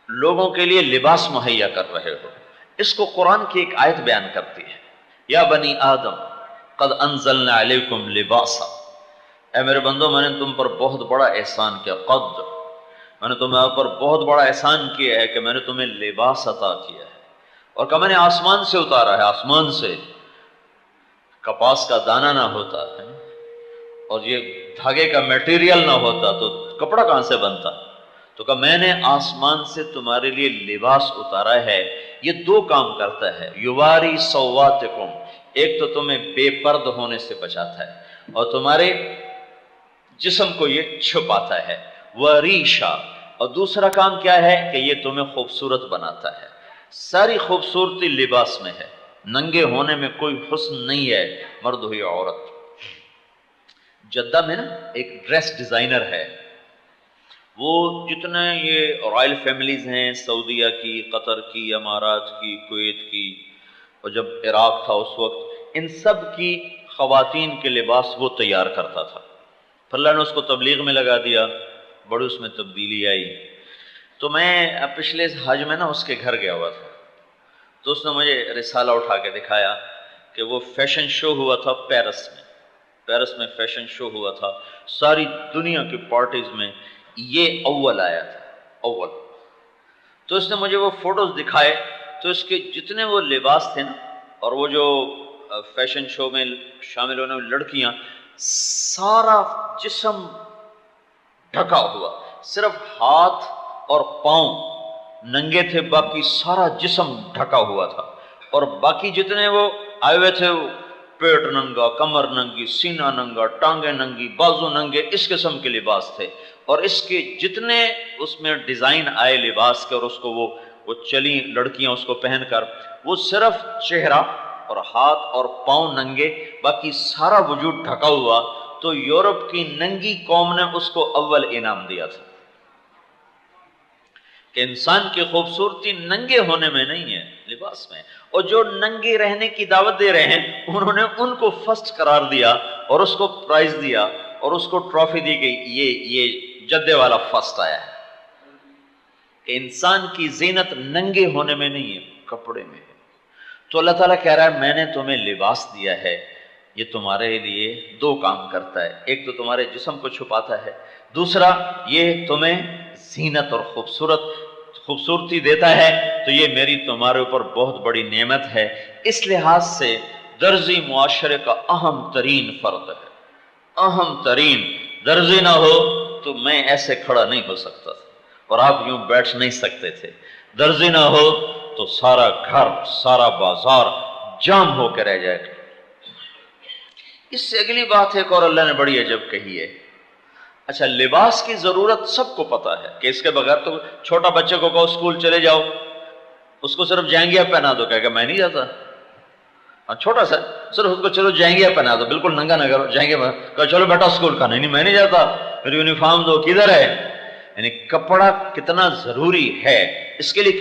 لوگوں کے لیے لباس مہیا کر رہے ہو. اس کو قرآن کی ایک آیت بیان کرتی ہے، یا بنی آدم قد انزلنا علیکم لباسا، اے میرے بندو میں نے تم پر بہت بڑا احسان کیا، قد میں نے تمہیں پر بہت بڑا احسان کیا ہے کہ میں نے تمہیں لباس عطا کیا ہے، اور کہ میں نے آسمان سے اتارا ہے، آسمان سے. کپاس کا دانہ نہ ہوتا ہے اور یہ دھاگے کا میٹیریل نہ ہوتا تو کپڑا کہاں سے بنتا. تو کہ میں نے آسمان سے تمہارے لیے لباس اتارا ہے. یہ دو کام کرتا ہے، یواری سواتکم، ایک تو تمہیں بے پرد ہونے سے بچاتا ہے اور تمہارے جسم کو یہ چھپاتا ہے، وریشا، اور دوسرا کام کیا ہے کہ یہ تمہیں خوبصورت بناتا ہے. ساری خوبصورتی لباس میں ہے، ننگے ہونے میں کوئی حسن نہیں ہے، مرد ہو یا عورت. جدہ میں نا ایک ڈریس ڈیزائنر ہے، وہ جتنے یہ رائل فیملیز ہیں، سعودیہ کی، قطر کی، امارات کی، کویت کی، اور جب عراق تھا اس وقت، ان سب کی خواتین کے لباس وہ تیار کرتا تھا. پھر اللہ نے اس کو تبلیغ میں لگا دیا، بڑی اس میں تبدیلی آئی. تو میں پچھلے حج میں نا اس کے گھر گیا ہوا تھا، تو اس نے مجھے رسالہ اٹھا کے دکھایا کہ وہ فیشن شو ہوا تھا پیرس میں فیشن شو ہوا تھا، ساری دنیا کی پارٹیز میں یہ اول آیا تھا، اول. تو اس نے مجھے وہ فوٹوز دکھائے، تو اس کے جتنے وہ لباس تھے نا، اور وہ جو فیشن شو میں شامل ہونے والی لڑکیاں، سارا جسم ڈھکا ہوا، صرف ہاتھ اور پاؤں ننگے تھے، باقی سارا جسم ڈھکا ہوا تھا. اور باقی جتنے وہ آئے ہوئے تھے، پیٹ ننگا، کمر ننگی، سینہ ننگا، ٹانگیں ننگی، بازو ننگے، اس قسم کے لباس تھے. اور اس کے جتنے اس میں ڈیزائن آئے لباس کے، اور اس کو وہ چلی لڑکیاں اس کو پہن کر، وہ صرف چہرہ اور ہاتھ اور پاؤں ننگے، باقی سارا وجود ڈھکا ہوا. تو یورپ کی ننگی قوم نے اس کو اول انعام دیا تھا کہ انسان کی خوبصورتی ننگے ہونے میں نہیں ہے، لباس میں. اور جو ننگے رہنے کی دعوت دے رہے ہیں انہوں نے ان کو فرسٹ قرار دیا اور اس کو پرائز دیا اور اس کو ٹرافی دی گئی، یہ جدے والا فرسٹ آیا ہے. کہ انسان کی زینت ننگے ہونے میں نہیں ہے، کپڑے میں ہے. تو اللہ تعالیٰ کہہ رہا ہے میں نے تمہیں لباس دیا ہے، یہ تمہارے لیے دو کام کرتا ہے، ایک تو تمہارے جسم کو چھپاتا ہے، دوسرا یہ تمہیں زینت اور خوبصورتی دیتا ہے تو یہ میری تمہارے اوپر بہت بڑی نعمت ہے۔ اس لحاظ سے درزی معاشرے کا اہم ترین فرد ہے، اہم ترین۔ درزی نہ ہو تو میں ایسے کھڑا نہیں ہو سکتا تھا اور آپ یوں بیٹھ نہیں سکتے تھے۔ درزی نہ ہو تو سارا گھر، سارا بازار جام ہو کے رہ جائے گا۔ اس سے اگلی بات ایک اور اللہ نے بڑی عجب کہی ہے۔ اچھا، لباس کی ضرورت سب کو پتا ہے کہ اس کے بغیر تو چھوٹا بچے کو کہو اسکول چلے جاؤ، اس کو صرف جینگیا پہنا دو، کہے گا میں نہیں جاتا۔ چھوٹا سا صرف اس کو چلو جینگیا پہنا دو، بالکل ننگا نہ کرو، جینگیا پہنا، کہو چلو بیٹا اسکول کا، نہیں میں نہیں جاتا، پھر یونیفارم دو، کدھر ہے؟ یعنی کپڑا کتنا ضروری ہے، اس کے لیے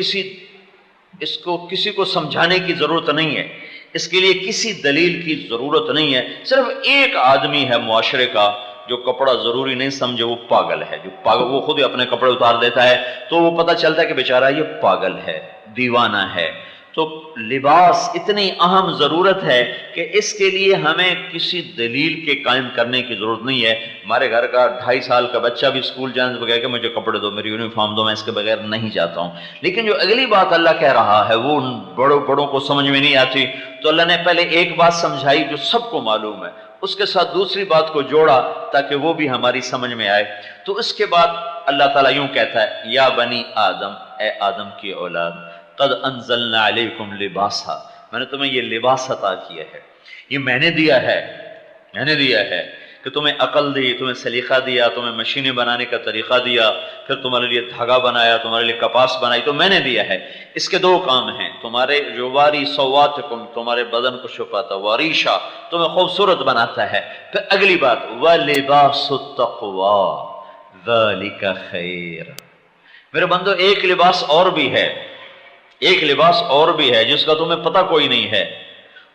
کسی کو سمجھانے کی ضرورت نہیں ہے، اس کے لیے کسی دلیل کی ضرورت نہیں ہے۔ صرف ایک آدمی ہے معاشرے کا جو کپڑا ضروری نہیں سمجھے، وہ پاگل ہے۔ جو پاگل، وہ خود ہی اپنے کپڑے اتار دیتا ہے تو وہ پتہ چلتا ہے کہ بیچارہ یہ پاگل ہے، دیوانہ ہے۔ تو لباس اتنی اہم ضرورت ہے کہ اس کے لیے ہمیں کسی دلیل کے قائم کرنے کی ضرورت نہیں ہے۔ ہمارے گھر کا 2.5 سال کا بچہ بھی اسکول جانے سے بغیر کہ مجھے کپڑے دو، میری یونیفارم دو، میں اس کے بغیر نہیں جاتا ہوں۔ لیکن جو اگلی بات اللہ کہہ رہا ہے وہ ان بڑوں کو سمجھ میں نہیں آتی، تو اللہ نے پہلے ایک بات سمجھائی جو سب کو معلوم ہے، اس کے ساتھ دوسری بات کو جوڑا تاکہ وہ بھی ہماری سمجھ میں آئے۔ تو اس کے بعد اللہ تعالیٰ یوں کہتا ہے، یا بنی آدم، اے آدم کی اولاد، قد انزلنا علیکم لباسا، میں نے تمہیں یہ لباس عطا کیا ہے، یہ میں نے دیا ہے کہ تمہیں عقل دی، تمہیں سلیقہ دیا، تمہیں مشینیں بنانے کا طریقہ دیا، پھر تمہارے لیے دھاگا بنایا، تمہارے لیے کپاس بنائی، تو میں نے دیا ہے۔ اس کے 2 کام ہیں، تمہارے جو واری سواتکم، تمہارے بدن کو چھپاتا، واریشا، تمہیں خوبصورت بناتا ہے۔ پھر اگلی بات، وَلِبَاسُ التَّقْوَى ذَلِكَ خَيْرٌ، میرے بندو ایک لباس اور بھی ہے جس کا تمہیں پتہ کوئی نہیں ہے،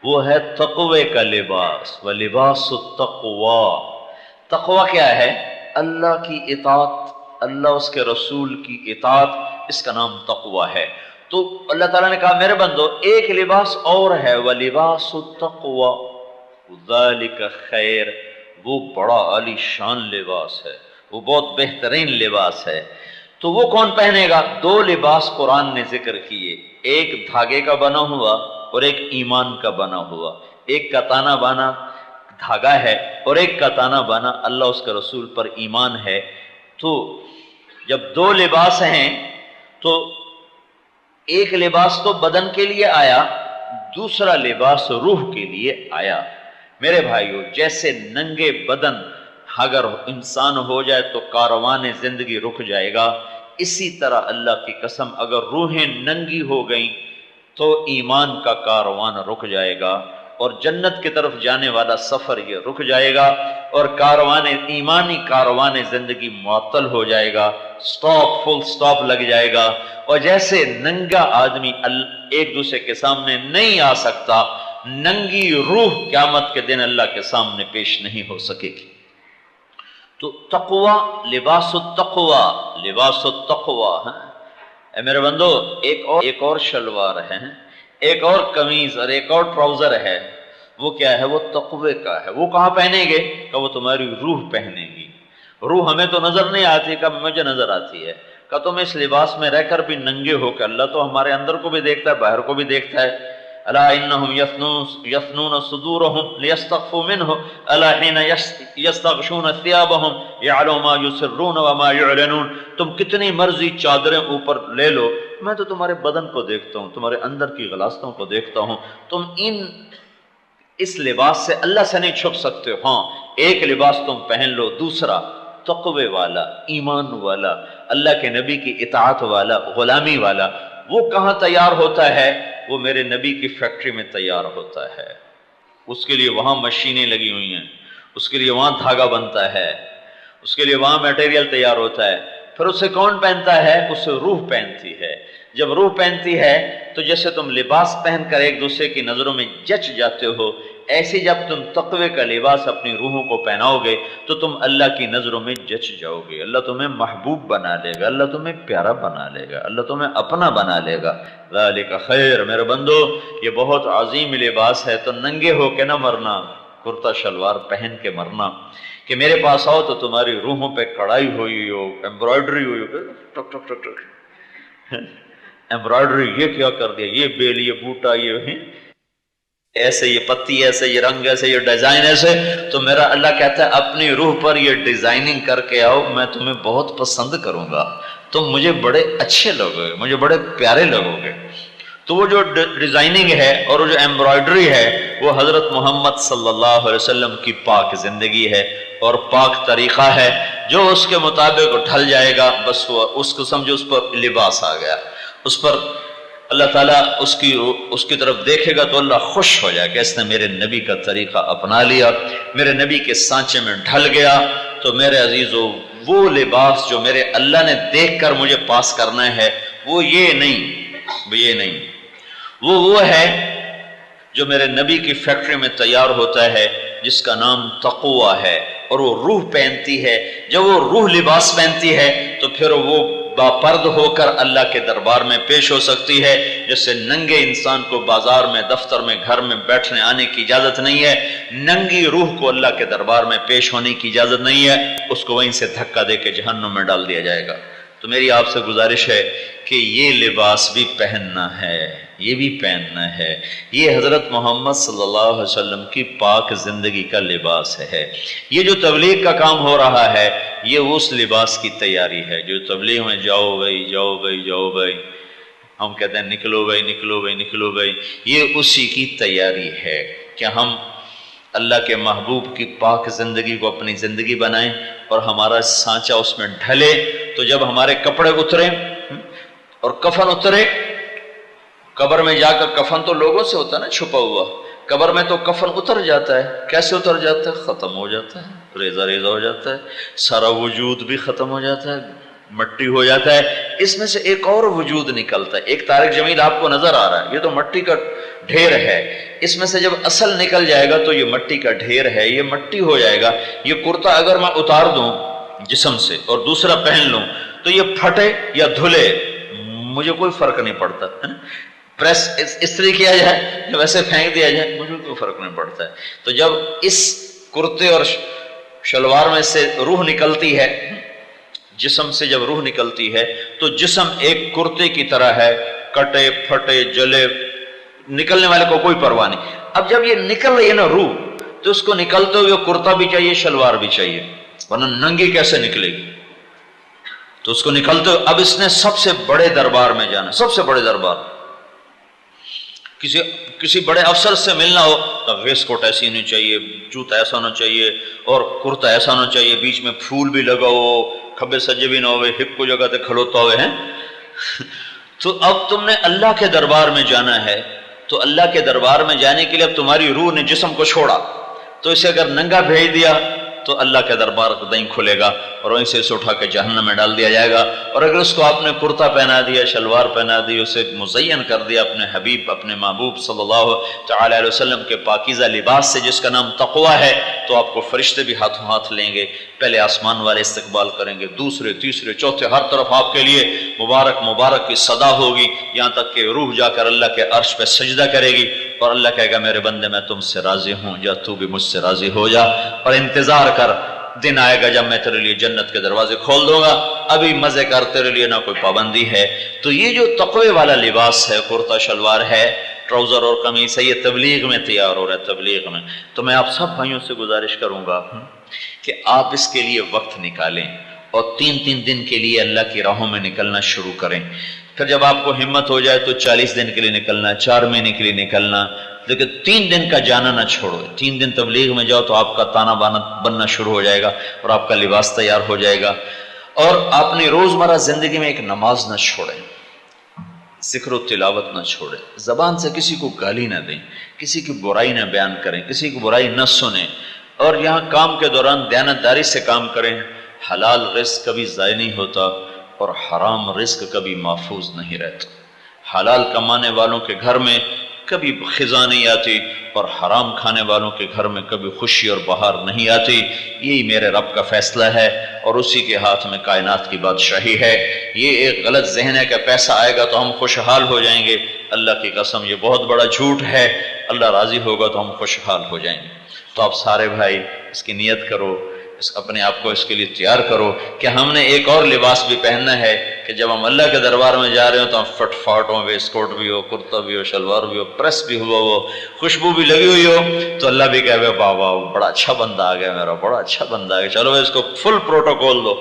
وہ ہے تقوی کا لباس۔ وَلِبَاسُ التَّقْوَى، تقوی کیا ہے؟ اللہ کی اطاعت، اللہ اس کے رسول کی اطاعت، اس کا نام تقوی ہے۔ تو اللہ تعالیٰ نے کہا میرے بندو ایک لباس اور ہے، وَلِبَاسُ التَّقْوَى ذَلِكَ خَيْرٌ، وہ بڑا عالی شان لباس ہے، وہ بہت بہترین لباس ہے۔ تو وہ کون پہنے گا؟ 2 لباس قرآن نے ذکر کیے، ایک دھاگے کا بنا ہوا اور ایک ایمان کا بنا ہوا۔ ایک کا تانا بانا دھاگا ہے اور ایک کا تانا بانا اللہ اس کے رسول پر ایمان ہے۔ تو جب 2 لباس ہیں تو ایک لباس تو بدن کے لیے آیا، دوسرا لباس روح کے لیے آیا۔ میرے بھائیو، جیسے ننگے بدن اگر انسان ہو جائے تو کاروان زندگی رک جائے گا، اسی طرح اللہ کی قسم اگر روحیں ننگی ہو گئیں تو ایمان کا کاروان رک جائے گا اور جنت کی طرف جانے والا سفر یہ رک جائے گا اور ایمانی کاروان زندگی معطل ہو جائے گا، فل سٹاپ لگ جائے گا۔ اور جیسے ننگا آدمی ایک دوسرے کے سامنے نہیں آ سکتا، ننگی روح قیامت کے دن اللہ کے سامنے پیش نہیں ہو سکے گی۔ تو تقوی، لباس التقوی ہے۔ اے میرے بندو ایک اور شلوار ہے، ایک اور قمیض اور ایک اور ٹراؤزر ہے، وہ کیا ہے؟ وہ تقوی کا ہے۔ وہ کہاں پہنیں گے؟ کہ وہ تمہاری روح پہنے گی۔ روح ہمیں تو نظر نہیں آتی، کہ مجھے نظر آتی ہے، کہ تم اس لباس میں رہ کر بھی ننگے ہو کہ اللہ تو ہمارے اندر کو بھی دیکھتا ہے، باہر کو بھی دیکھتا ہے۔ الا انہم یثنون صدورہم لیستخفوا منہ الا حین یستغشون ثیابہم یعلم ما یسرون وما یعلنون، تم کتنی مرضی چادریں اوپر لے لو، میں تو تمہارے بدن کو دیکھتا ہوں، تمہارے اندر کی غلاستوں کو دیکھتا ہوں، تم اس لباس سے اللہ سے نہیں چھپ سکتے۔ ہاں، ایک لباس تم پہن لو، دوسرا تقوی والا، ایمان والا، اللہ کے نبی کی اطاعت والا، غلامی والا۔ وہ کہاں تیار ہوتا ہے؟ وہ میرے نبی کی فیکٹری میں تیار ہوتا ہے۔ اس کے لیے وہاں مشینیں لگی ہوئی ہیں، اس کے لیے وہاں دھاگا بنتا ہے، اس کے لیے وہاں میٹیریل تیار ہوتا ہے۔ پھر اسے کون پہنتا ہے؟ اسے روح پہنتی ہے۔ جب روح پہنتی ہے تو جیسے تم لباس پہن کر ایک دوسرے کی نظروں میں جچ جاتے ہو، ایسے جب تم تقوی کا لباس اپنی روحوں کو پہناؤ گے تو تم اللہ کی نظروں میں جچ جاؤ گے، اللہ تمہیں محبوب بنا لے گا، اللہ تمہیں پیارا بنا لے گا، اللہ تمہیں اپنا بنا لے گا۔ ذالک خیر، میرے بندو یہ بہت عظیم لباس ہے۔ تو ننگے ہو کے نہ مرنا، کرتا شلوار پہن کے مرنا، کہ میرے پاس آؤ تو تمہاری روحوں پہ کڑھائی ہوئی ہو، ایمبرائڈری ہوئی ہو، ٹک ٹک ٹک ٹک، ایمبرائڈری یہ کیا کر دیا، یہ بیل، یہ بوٹا، یہ ایسے، یہ پتی ایسے، یہ رنگ ایسے، یہ ڈیزائن ایسے. تو میرا اللہ کہتا ہے اپنی روح پر یہ ڈیزائننگ کر کے آؤ، میں تمہیں بہت پسند کروں گا، تم مجھے بڑے اچھے لگو گے، مجھے بڑے پیارے لگو گے. تو وہ جو ڈیزائننگ ہے اور وہ جو ایمبرائڈری ہے وہ حضرت محمد صلی اللہ علیہ وسلم کی پاک زندگی ہے اور پاک طریقہ ہے. جو اس کے مطابق ڈھل جائے گا بس وہ اس کو سمجھو اس پر لباس آ گیا، اس پر اللہ تعالیٰ اس کی طرف دیکھے گا تو اللہ خوش ہو جائے کہ اس نے میرے نبی کا طریقہ اپنا لیا، میرے نبی کے سانچے میں ڈھل گیا. تو میرے عزیزو وہ لباس جو میرے اللہ نے دیکھ کر مجھے پاس کرنا ہے وہ یہ نہیں، وہ ہے جو میرے نبی کی فیکٹری میں تیار ہوتا ہے، جس کا نام تقوی ہے، اور وہ روح پہنتی ہے. جب وہ روح لباس پہنتی ہے تو پھر وہ باپرد ہو کر اللہ کے دربار میں پیش ہو سکتی ہے. جیسے ننگے انسان کو بازار میں، دفتر میں، گھر میں بیٹھنے آنے کی اجازت نہیں ہے، ننگی روح کو اللہ کے دربار میں پیش ہونے کی اجازت نہیں ہے، اس کو وہیں سے دھکا دے کے جہنم میں ڈال دیا جائے گا. تو میری آپ سے گزارش ہے کہ یہ لباس بھی پہننا ہے، یہ بھی پہننا ہے. یہ حضرت محمد صلی اللہ علیہ وسلم کی پاک زندگی کا لباس ہے. یہ جو تبلیغ کا کام ہو رہا ہے یہ اس لباس کی تیاری ہے. جو تبلیغ میں جاؤ بھائی، جاؤ بھائی، جاؤ بھائی، ہم کہتے ہیں نکلو بھائی، نکلو بھائی، نکلو بھائی، یہ اسی کی تیاری ہے کہ ہم اللہ کے محبوب کی پاک زندگی کو اپنی زندگی بنائیں اور ہمارا سانچہ اس میں ڈھلے. تو جب ہمارے کپڑے اترے اور کفن اترے، قبر میں جا کر کفن تو لوگوں سے ہوتا ہے نا چھپا ہوا، قبر میں تو کفن اتر جاتا ہے. کیسے اتر جاتا ہے؟ ختم ہو جاتا ہے، ریزہ ریزہ ہو جاتا ہے، سارا وجود بھی ختم ہو جاتا ہے، مٹی ہو جاتا ہے. اس میں سے ایک اور وجود نکلتا ہے. ایک طارق جمیل آپ کو نظر آ رہا ہے، یہ تو مٹی کا ڈھیر ہے. اس میں سے جب اصل نکل جائے گا تو یہ مٹی کا ڈھیر ہے، یہ مٹی ہو جائے گا. یہ کرتا اگر میں اتار دوں جسم سے اور دوسرا پہن لوں تو یہ پھٹے یا دھلے مجھے کوئی فرق نہیں پڑتا ہے نا. پریس استری کیا جائے یا ویسے پھینک دیا جائے مجھے کوئی فرق نہیں پڑتا ہے. تو جب اس کرتے اور شلوار میں سے روح نکلتی ہے، جسم سے جب روح نکلتی ہے تو جسم ایک کرتے کی طرح ہے، کٹے پھٹے جلے، نکلنے والے کو کوئی پرواہ نہیں. اب جب یہ نکل رہی ہے نا روح، تو اس کو نکلتے ہوئے کرتا بھی چاہیے، شلوار بھی چاہیے، ورنہ ننگی کیسے نکلے گی. تو اس کو نکلتے ہوئے اب اس نے سب سے بڑے دربار میں جانا، سب سے بڑے دربار. کسی بڑے افسر سے ملنا ہو تو ویسٹ کوٹ ایسی ہونی چاہیے، جوتا ایسا ہونا چاہیے اور کرتا ایسا ہونا چاہیے، بیچ میں پھول بھی لگا ہو، کھبے سجے بھی نہ ہوئے، ہپ کو جگہ تے کھلوتا ہوئے ہیں. تو اب تم نے اللہ کے دربار میں جانا ہے، تو اللہ کے دربار میں جانے کے لیے اب تمہاری روح نے جسم کو چھوڑا، تو اسے اگر ننگا بھیج دیا تو اللہ کے دربار کو دہیں کھلے گا اور وہیں سے اسے اٹھا کے جہنم میں ڈال دیا جائے گا. اور اگر اس کو آپ نے کرتا پہنا دیا، شلوار پہنا دی، اسے مزین کر دیا اپنے حبیب، اپنے محبوب صلی اللہ تعالی علیہ وسلم کے پاکیزہ لباس سے جس کا نام تقوی ہے، تو آپ کو فرشتے بھی ہاتھوں ہاتھ لیں گے. پہلے آسمان والے استقبال کریں گے، دوسرے تیسرے چوتھے، ہر طرف آپ کے لیے مبارک مبارک کی صدا ہوگی، یہاں تک کہ روح جا کر اللہ کے عرش پہ سجدہ کرے گی اور اللہ کہے گا میرے بندے میں تم سے راضی ہوں، جا تو بھی مجھ سے راضی ہو جا اور انتظار کر، دن آئے گا جب میں تیرے لیے جنت کے دروازے کھول دوں گا، ابھی مزے کر، تیرے لیے نہ کوئی پابندی ہے. تو یہ جو تقوی والا لباس ہے، کرتا شلوار ہے، ٹراؤزر اور قمیص ہے، یہ تبلیغ میں تیار ہو رہا ہے، تبلیغ میں. تو میں آپ سب بھائیوں سے گزارش کروں گا کہ آپ اس کے لیے وقت نکالیں اور 3 دن کے لیے اللہ کی راہوں میں نکلنا شروع کریں. پھر جب آپ کو ہمت ہو جائے تو 40 دن کے لیے نکلنا، 4 مہینے کے لیے نکلنا، لیکن 3 دن کا جانا نہ چھوڑو. 3 دن تبلیغ میں جاؤ تو آپ کا تانا بانا بننا شروع ہو جائے گا اور آپ کا لباس تیار ہو جائے گا. اور اپنی روزمرہ زندگی میں ایک نماز نہ چھوڑیں، ذکر و تلاوت نہ چھوڑیں، زبان سے کسی کو گالی نہ دیں، کسی کی برائی نہ بیان کریں، کسی کی برائی نہ سنیں، اور یہاں کام کے دوران دیانتداری سے کام کریں. حلال رزق کبھی ضائع نہیں ہوتا اور حرام رزق کبھی محفوظ نہیں رہتا. حلال کمانے والوں کے گھر میں کبھی خزاں نہیں آتی اور حرام کھانے والوں کے گھر میں کبھی خوشی اور بہار نہیں آتی. یہی میرے رب کا فیصلہ ہے اور اسی کے ہاتھ میں کائنات کی بادشاہی ہے. یہ ایک غلط ذہن ہے کہ پیسہ آئے گا تو ہم خوشحال ہو جائیں گے. اللہ کی قسم یہ بہت بڑا جھوٹ ہے. اللہ راضی ہوگا تو ہم خوشحال ہو جائیں گے. تو آپ سارے بھائی اس کی نیت کرو اپنے آپ کو اس کے لیے تیار کرو کہ ہم نے ایک اور لباس بھی پہننا ہے کہ جب ہم اللہ کے دربار میں جا رہے ہوں تو ہم فٹ فاٹ ہوں، ویسٹ کوٹ بھی ہو، کرتا بھی ہو، شلوار بھی ہو، پریس بھی ہوا ہو، خوشبو بھی لگی ہوئی ہو، تو اللہ بھی کہے واہ واہ بڑا اچھا بندہ آ گیا میرا، بڑا اچھا بندہ آ گیا، چلو اس کو فل پروٹوکول دو۔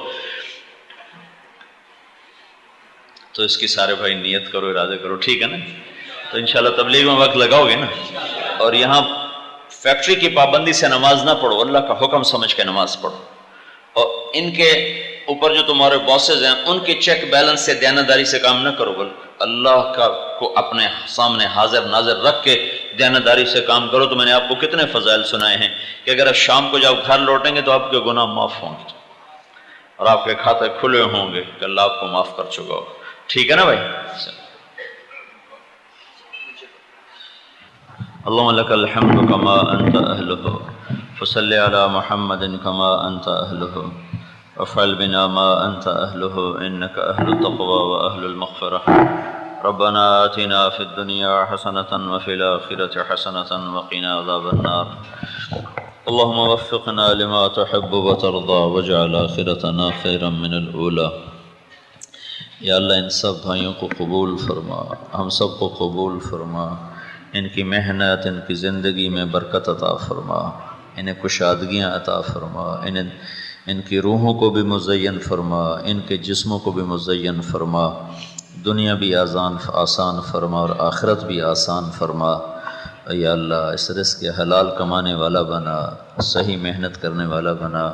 تو اس کی سارے بھائی نیت کرو، ارادے کرو، ٹھیک ہے نا؟ تو انشاءاللہ تبلیغ میں وقت لگاؤ گے نا؟ اور یہاں فیکٹری کی پابندی سے نماز نہ پڑھو، اللہ کا حکم سمجھ کے نماز پڑھو، اور ان کے اوپر جو تمہارے باسز ہیں ان کے چیک بیلنس سے دیانتداری سے کام نہ کرو، بلکہ اللہ کا کو اپنے سامنے حاضر ناظر رکھ کے دیانتداری سے کام کرو۔ تو میں نے آپ کو کتنے فضائل سنائے ہیں کہ اگر آپ شام کو جب گھر لوٹیں گے تو آپ کے گناہ معاف ہوں گے اور آپ کے کھاتے کھلے ہوں گے کہ اللہ آپ کو معاف کر چکا ہو، ٹھیک ہے نا بھائی؟ اللهم لك الحمد كما أنت أهله فصل على محمد كما أنت أهله وافعل بنا ما أنت أهله إنك أهل التقوى وأهل المغفرة. ربنا آتنا في الدنيا حسنة وفي الآخرة حسنة وقنا عذاب النار. اللهم وفقنا لما تحب وترضى واجعل آخرتنا خيرا من الأولى. یا اللہ ان سب بھائیوں کو قبول فرما، ہم سب کو قبول فرما، ان کی محنت، ان کی زندگی میں برکت عطا فرما، انہیں کشادگیاں عطا فرما، ان کی روحوں کو بھی مزین فرما، ان کے جسموں کو بھی مزین فرما، دنیا بھی آسان فرما اور آخرت بھی آسان فرما۔ یا اللہ اس رزق کے حلال کمانے والا بنا، صحیح محنت کرنے والا بنا،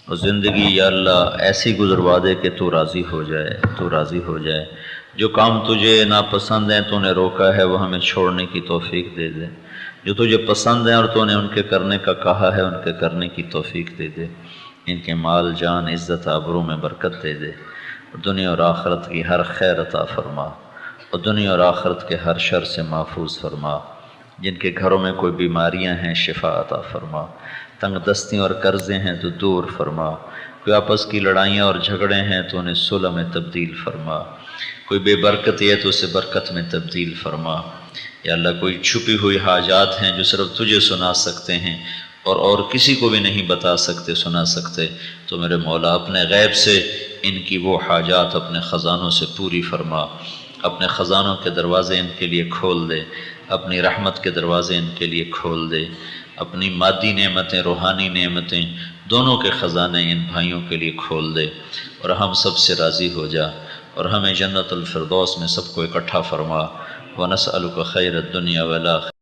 اور زندگی یا اللہ ایسی گزروا دے کہ تو راضی ہو جائے، تو راضی ہو جائے۔ جو کام تجھے ناپسند ہیں تو نے روکا ہے وہ ہمیں چھوڑنے کی توفیق دے دے، جو تجھے پسند ہیں اور تو نے ان کے کرنے کا کہا ہے ان کے کرنے کی توفیق دے دے۔ ان کے مال جان عزت آبرو میں برکت دے دے، اور دنیا اور آخرت کی ہر خیر عطا فرما، اور دنیا اور آخرت کے ہر شر سے محفوظ فرما۔ جن کے گھروں میں کوئی بیماریاں ہیں شفا عطا فرما، تنگ دستیاں اور قرضے ہیں تو دور فرما، کوئی آپس کی لڑائیاں اور جھگڑے ہیں تو انہیں صلح میں تبدیل فرما، کوئی بے برکتی ہے تو اسے برکت میں تبدیل فرما۔ یا اللہ کوئی چھپی ہوئی حاجات ہیں جو صرف تجھے سنا سکتے ہیں اور کسی کو بھی نہیں بتا سکتے، سنا سکتے، تو میرے مولا اپنے غیب سے ان کی وہ حاجات اپنے خزانوں سے پوری فرما، اپنے خزانوں کے دروازے ان کے لیے کھول دے، اپنی رحمت کے دروازے ان کے لیے کھول دے، اپنی مادی نعمتیں روحانی نعمتیں دونوں کے خزانے ان بھائیوں کے لیے کھول دے، اور ہم سب سے راضی ہو جا، اور ہمیں جنت الفردوس میں سب کو اکٹھا فرما۔ وَنَسْأَلُكَ خَيْرَ الدُّنْيَا وَالْآخِرَةِ